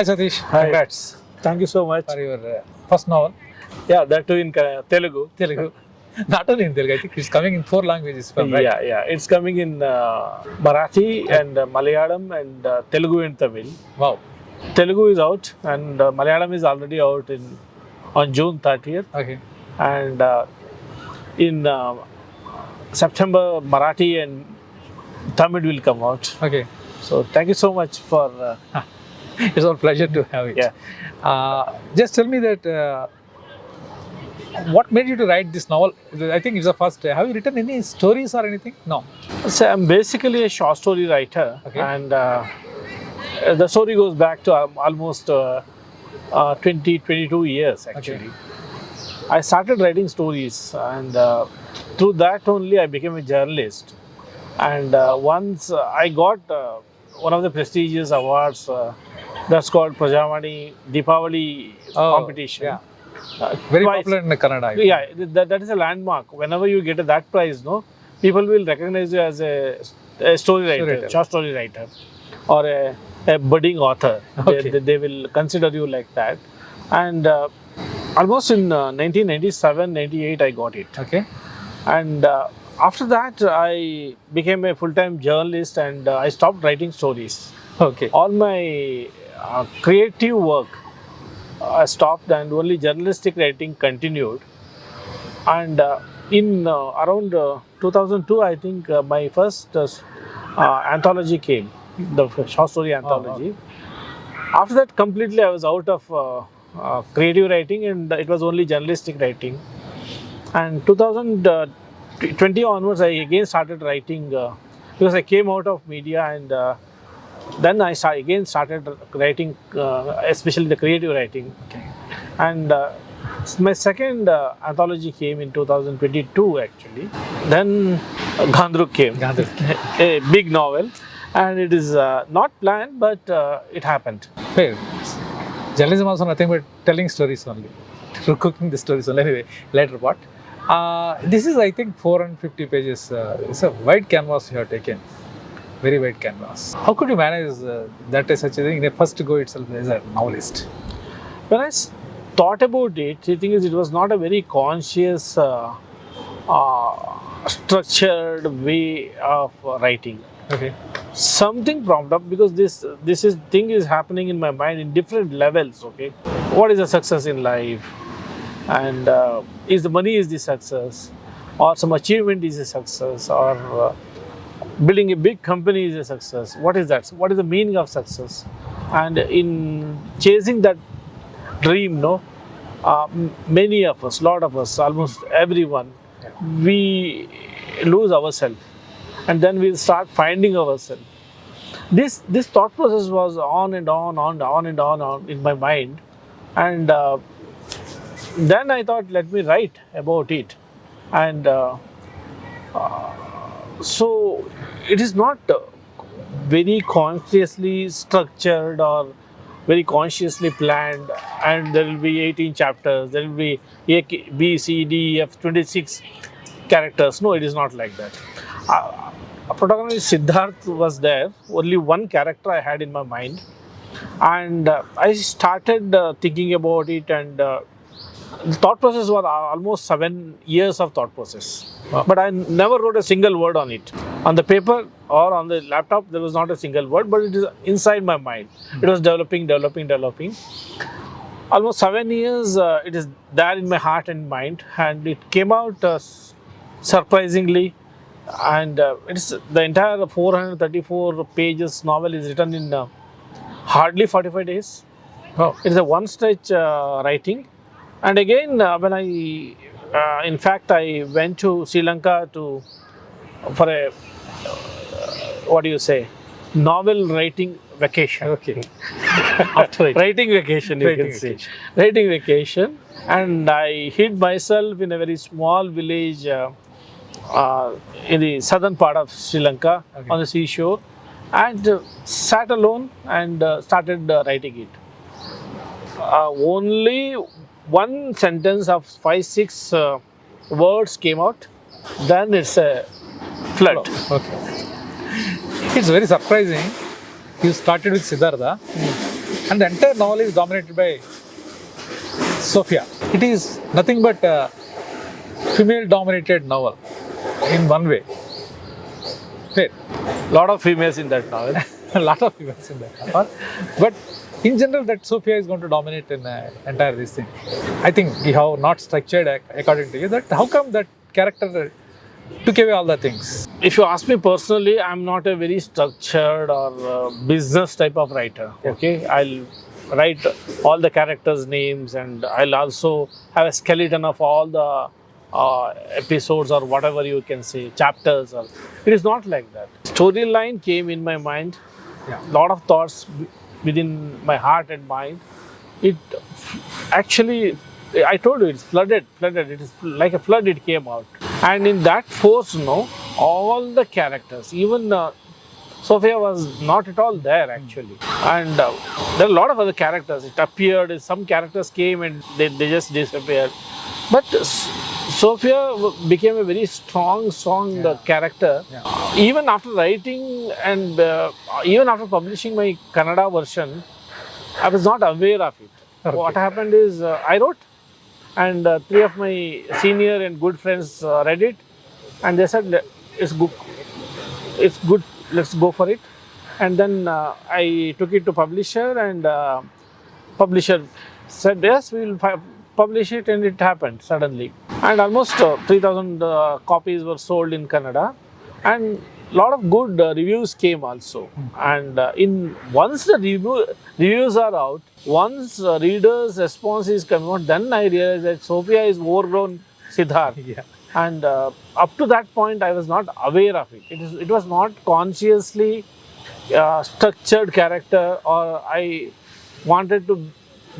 Hi Satish, Hi. congrats Thank you so much. for your first novel, Yeah, that too in Telugu. Telugu. Not only in Telugu, I think it's coming in 4 languages, if I'm right? Yeah. It's coming in Marathi and Malayalam and Telugu and Tamil. Wow. Telugu is out and Malayalam is already out on June 30th. Okay. And in September, Marathi and Tamil will come out. Okay. So thank you so much for. It's our pleasure to have it. Yeah. Just tell me that what made you to write this novel? I think it's the first. Have you written any stories or anything? No. So I'm basically a short story writer, Okay. and the story goes back to almost 22 years actually. I started writing stories, and through that only I became a journalist. And once I got one of the prestigious awards that's called Prajamani Deepavali competition. Yeah. Very Twice. popular in Kannada. I think. Yeah, that is a landmark. Whenever you get that prize, no, people will recognize you as a story writer, Storyteller. short story writer, or a budding author. Okay. They will consider you like that. And almost in 1997, 98, I got it. Okay. And after that, I became a full-time journalist, and I stopped writing stories. Okay. All my creative work stopped, and only journalistic writing continued. And in around 2002, I think my first anthology came, the short story anthology. After that, completely I was out of creative writing, and it was only journalistic writing. And 2020 onwards, I again started writing because I came out of media, and then I started writing, especially the creative writing. Okay. And my second anthology came in 2022 actually. Then Ghandruk came, Ghandruk. a big novel, and it is not planned, but it happened. Fair. Journalism also nothing but telling stories only. Cooking the stories only. Anyway, later part. This is, I think, 450 pages. It's a wide canvas you have taken. Very wide canvas. How could you manage that as such a thing in a first go itself as a novelist? When I thought about it, the thing is, it was not a very conscious, structured way of writing. Okay. Something prompted up because this thing is happening in my mind in different levels. Okay, what is the success in life, and is the money is the success, or some achievement is a success, or building a big company is a success. What is that? What is the meaning of success? And in chasing that dream, no, many of us, lot of us, almost everyone, we lose ourselves, and then we start finding ourselves. This thought process was on and on in my mind, and then I thought, let me write about it. And so it is not very consciously structured or very consciously planned, and there will be 18 chapters, there will be A, B, C, D, F, 26 characters. No, it is not like that. Protagonist Siddharth was there, only one character I had in my mind, and I started thinking about it, and the thought process was almost 7 years of thought process. Wow. But I never wrote a single word on it. On the paper or on the laptop, there was not a single word, but it is inside my mind. It was developing. Almost 7 years, it is there in my heart and mind, and it came out surprisingly. And it is the entire 434 pages novel is written in hardly 45 days. Wow. It is a one-stretch writing. And again, when in fact, I went to Sri Lanka for a, what do you say, novel writing vacation. Okay. After writing vacation, you Writing can say. Writing vacation. And I hid myself in a very small village in the southern part of Sri Lanka, Okay. on the seashore, and sat alone and started writing it. Only one sentence of 5-6 words came out, then it's a flood. Okay. It's very surprising. You started with Siddhartha. And the entire novel is dominated by Sophia. It is nothing but a female-dominated novel in one way. Fair. Lot of females in that novel. A lot of females in that novel. But in general, that Sophia is going to dominate in entire this thing. I think you have not structured according to you that how come that character took away all the things. If you ask me personally, I'm not a very structured or business type of writer. Okay, I'll write all the characters' names, and I'll also have a skeleton of all the episodes or whatever you can say, chapters. Or it is not like that. Storyline came in my mind. Yeah. Lot of thoughts within my heart and mind. It actually, I told you, it's flooded. It is like a flood. It came out, and in that force, all the characters, even Sophia was not at all there actually, and there are a lot of other characters. It appeared. Some characters came and they just disappeared, but Sophia became a very strong character. Yeah. Even after writing and even after publishing my Kannada version, I was not aware of it. Okay. What happened is I wrote, and 3 of my senior and good friends read it, and they said it's good, let's go for it. And then I took it to publisher, and publisher said yes, we will publish it, and it happened suddenly. And almost 3,000 copies were sold in Kannada, and lot of good reviews came also. And once the reviews are out, once readers' response is coming out, then I realized that Sophia is overgrown Siddharth. Yeah. And up to that point, I was not aware of it. It was not consciously structured character, or I wanted to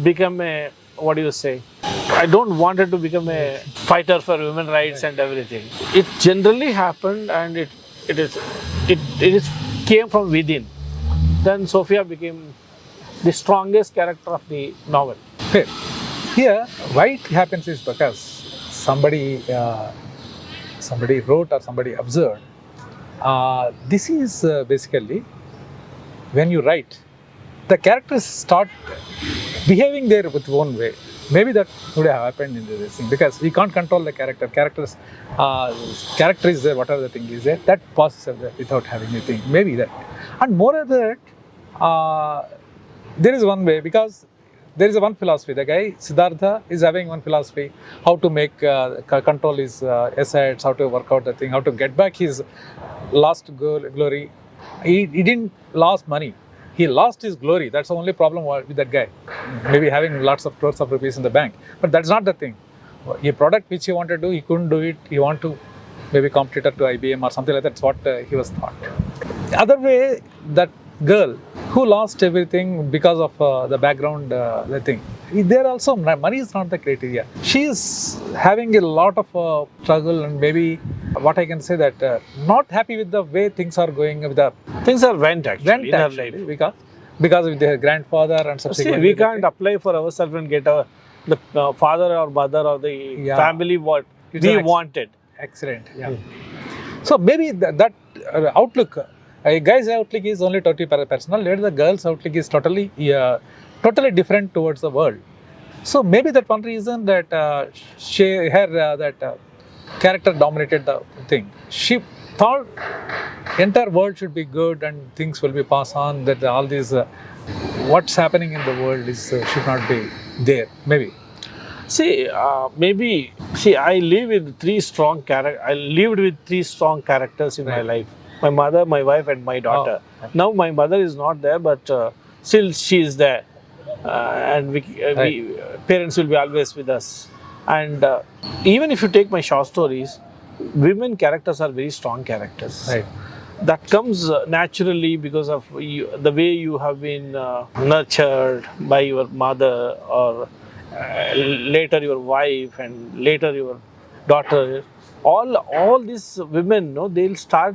become a, what do you say? I don't wanted to become a fighter for women rights and everything. It generally happened, and it came from within. Then Sophia became the strongest character of the novel. Fair. Here, why it happens is because somebody wrote or somebody observed. This is basically when you write, the characters start behaving their with own way. Maybe that would have happened in this thing because we can't control the character. Character is there, whatever the thing is there, that passes away without having anything. Maybe that. And moreover that, there is one way because there is one philosophy. The guy, Siddhartha, is having one philosophy, how to make, control his assets, how to work out the thing, how to get back his lost glory. He didn't lose money. He lost his glory. That's the only problem with that guy. Maybe having lots of crores of rupees in the bank. But that's not the thing. A product which he wanted to do, he couldn't do it. He wanted to maybe competitor to IBM or something like that. That's what he was thought. The other way, that girl who lost everything because of the background, the thing. There also, money is not the criteria. She is having a lot of struggle, and maybe what I can say that not happy with the way things are going with her. Things are went actually in her life. Because of their grandfather and subsequently. See, we can't apply for ourselves and get the father or mother or the family what we wanted. Excellent. Yeah. So maybe that outlook, a guy's outlook is only totally personal. Later, the girl's outlook is totally different towards the world. So maybe that one reason that that character dominated the thing. She thought entire world should be good and things will be passed on. That all these what's happening in the world is should not be there. Maybe. See, maybe. See, I live with three strong characters in my life. My mother, my wife, and my daughter. Oh. Now my mother is not there, but still she is there, and we parents will be always with us. And even if you take my short stories, women characters are very strong characters. Right. That comes naturally because of the way you have been nurtured by your mother, or later your wife, and later your daughter. All these women, they'll start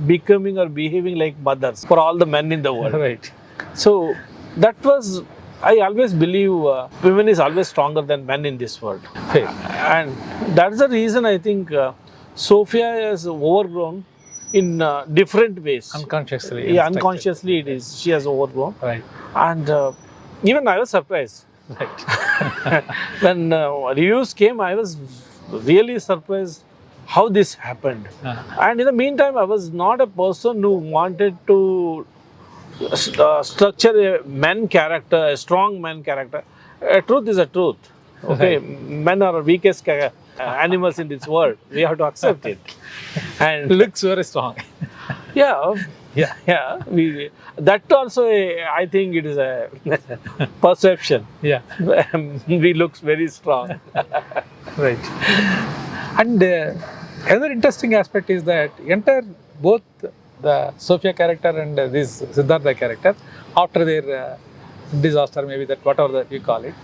becoming or behaving like mothers for all the men in the world. Right. So that was, I always believe women is always stronger than men in this world. Hey. And that's the reason I think Sophia is overgrown in different ways. Unconsciously. Yeah, unconsciously it is. She has overgrown. Right. And Even I was surprised. Right. When reviews came, I was really surprised how this happened. And in the meantime, I was not a person who wanted to structure a man character, a strong man character. A truth is a truth. Okay, men are the weakest animals in this world. We have to accept it. And Looks very strong. yeah, Yeah. yeah, that also I think it is a perception. Yeah. We looks very strong. Right. And another interesting aspect is that entire both the Sophia character and this Siddhartha character, after their disaster, maybe that whatever that you call it,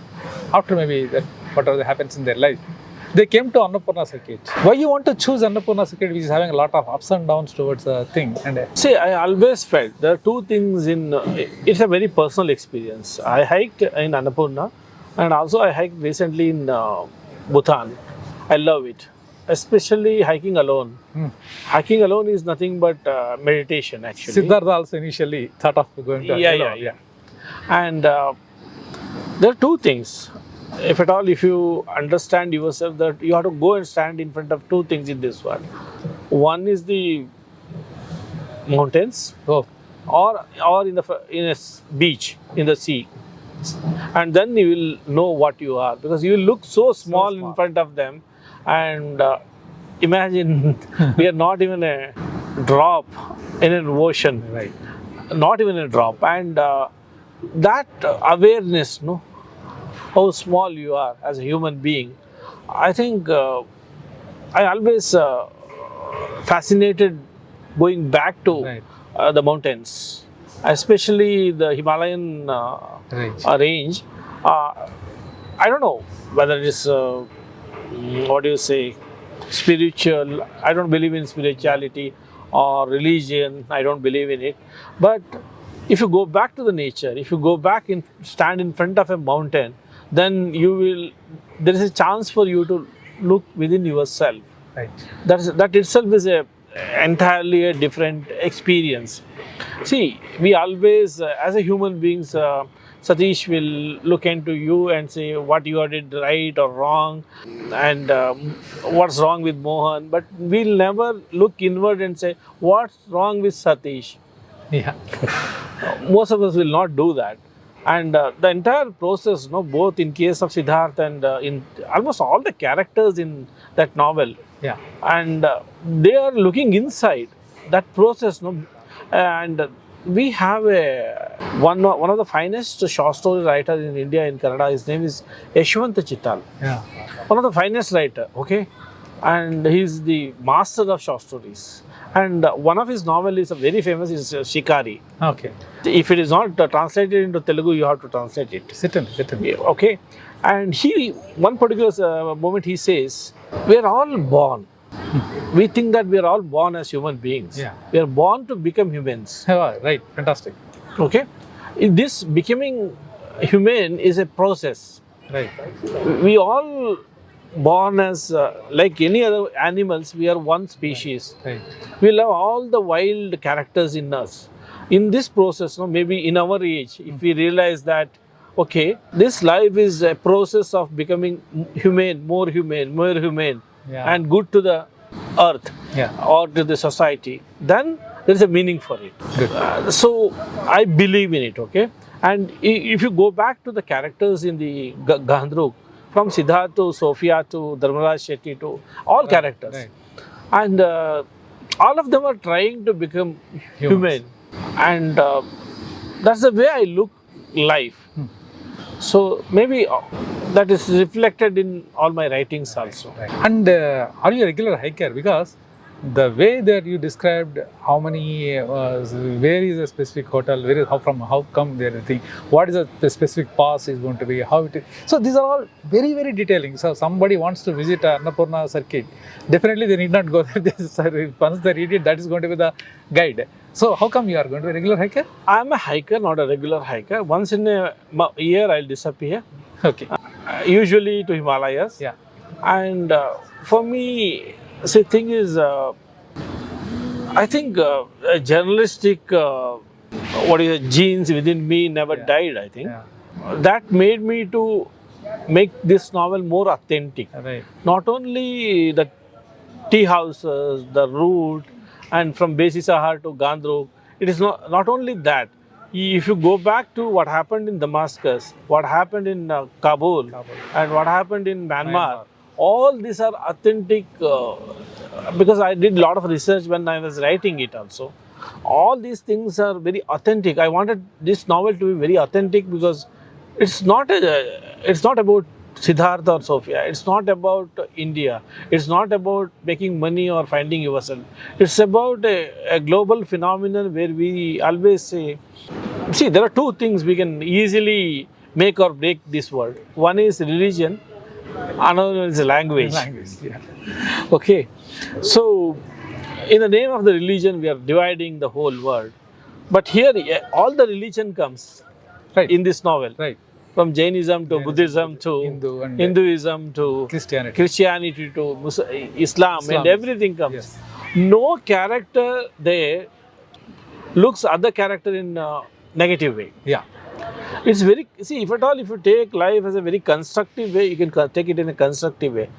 after maybe that whatever that happens in their life, they came to Annapurna circuit. Why you want to choose Annapurna circuit, which is having a lot of ups and downs towards the thing? And See, I always felt there are two things in it's a very personal experience. I hiked in Annapurna and also I hiked recently in Bhutan. I love it, especially hiking alone. Hiking alone is nothing but meditation actually. Siddhartha also initially thought of going to Yeah. And there are two things. If at all, if you understand yourself, that you have to go and stand in front of two things in this world. One is the mountains, Oh, or in a beach, in the sea, and then you will know what you are, because you will look so small in front of them. And imagine we are not even a drop in an ocean, right. not even a drop. And that awareness, no, how small you are as a human being, I think I always fascinated going back to Right. the mountains, especially the Himalayan range. I don't know whether it is what do you say, spiritual. I don't believe in spirituality or religion. I don't believe in it. But if you go back to the nature, if you go back and stand in front of a mountain, then there is a chance for you to look within yourself. Right. That itself is entirely a different experience. See, we always, as a human beings, Satish will look into you and say what you did right or wrong, and what's wrong with Mohan. But we'll never look inward and say what's wrong with Satish. Yeah. Most of us will not do that. And the entire process, both in case of Siddhartha and in almost all the characters in that novel, Yeah. and they are looking inside that process, and we have one of the finest short story writers in India, in Kannada. His name is Yashwant Chittal. Yeah. One of the finest writer, okay, and he's the master of short stories. And one of his novels is very famous, is Shikari. Okay. If it is not translated into Telugu, you have to translate it. Certainly. Okay, and one particular moment he says, we are all born. We think that we are all born as human beings. Yeah. We are born to become humans. Oh, right. Fantastic. Okay, this becoming human is a process. Right. We all born as like any other animals. We are one species. Right. We love all the wild characters in us. In this process, maybe in our age, if we realize that, okay, this life is a process of becoming humane, more humane, Yeah. and good to the earth, Yeah. or to the society, then there is a meaning for it. Good. So I believe in it, okay? And if you go back to the characters in the Ghandruk, from Siddhartha to Sophia to Dharmaraj Shetty to all characters, Right. and all of them are trying to become humane. And that's the way I look life. So maybe that is reflected in all my writings also. Right. And are you a regular hiker? Because the way that you described how many, where is a specific hotel, where is, how come there thing, what is the specific pass is going to be, how it is. So these are all very, very detailing. So somebody wants to visit Annapurna circuit, definitely they need not go there. Once they read it, that is going to be the guide. So how come you are going to be a regular hiker? I am a hiker, not a regular hiker. Once in a year, I'll disappear. Okay. Usually to Himalayas. Yeah. And for me, see, thing is, I think a journalistic, genes within me never died, I think. Yeah. that made me to make this novel more authentic. Right. Not only the tea houses, the route, and from Besisahar to Ghandruk, it is not only that. If you go back to what happened in Damascus, what happened in Kabul, and what happened in Myanmar, all these are authentic because I did a lot of research when I was writing it also. All these things are very authentic. I wanted this novel to be very authentic because it's not about Siddhartha or Sophia. It's not about India. It's not about making money or finding yourself. It's about a global phenomenon where we always say, see, there are two things we can easily make or break this world. One is religion, another one is language. Language, yeah. Okay, so in the name of the religion, we are dividing the whole world. But here, all the religion comes Right. in this novel. Right. From Jainism to Buddhism to Hindu and Hinduism to Christianity. to Islam, and everything comes. Yes. No character there looks other character in a negative way. Yeah. It's very, see, if at all, if you take life as a very constructive way, you can take it in a constructive way.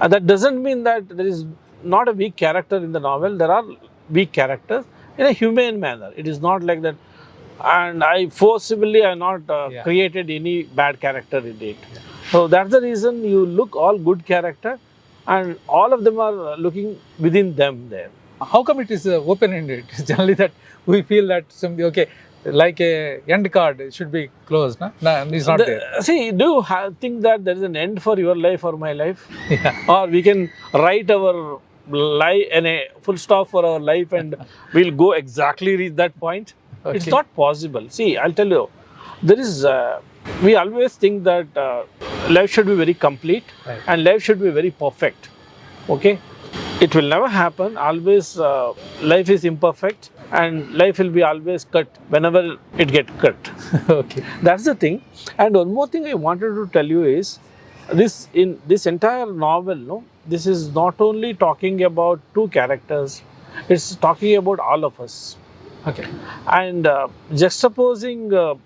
And that doesn't mean that there is not a weak character in the novel. There are weak characters in a humane manner. It is not like that. And I forcibly have not created any bad character in it. So that's the reason you look all good character, and all of them are looking within them there. How come it is open-ended? It's generally that we feel that something, okay, like a end card, it should be closed. No, it's not there. See, do you think that there is an end for your life or my life? Yeah. Or we can write our life and a full stop for our life and we'll go exactly reach that point? Okay. It's not possible. See, I'll tell you, there is, we always think that life should be very complete, Right. and life should be very perfect. Okay? It will never happen. Always, life is imperfect, and life will be always cut whenever it gets cut. Okay. That's the thing. And one more thing I wanted to tell you is, in this entire novel, no, this is not only talking about two characters, it's talking about all of us. Okay. And juxtaposing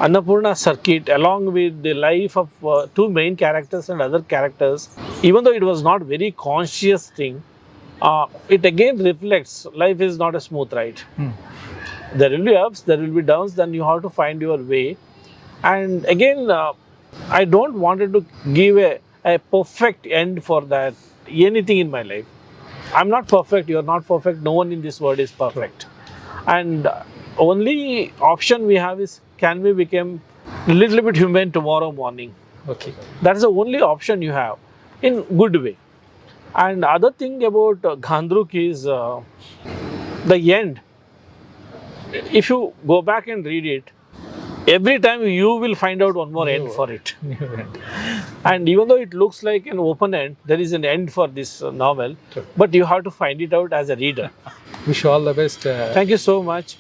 Annapurna circuit along with the life of two main characters and other characters, even though it was not very conscious thing, it again reflects life is not a smooth ride. There will be ups, there will be downs, then you have to find your way. And again, I don't wanted to give a perfect end for that, anything in my life. I'm not perfect, you're not perfect, no one in this world is perfect. And only option we have is, can we become a little bit human tomorrow morning? Okay. That's the only option you have in good way. And other thing about Ghandruk is the end. If you go back and read it, every time you will find out one more end for it. New end. And even though it looks like an open end, there is an end for this novel, Sure. but you have to find it out as a reader. Wish you all the best. Thank you so much.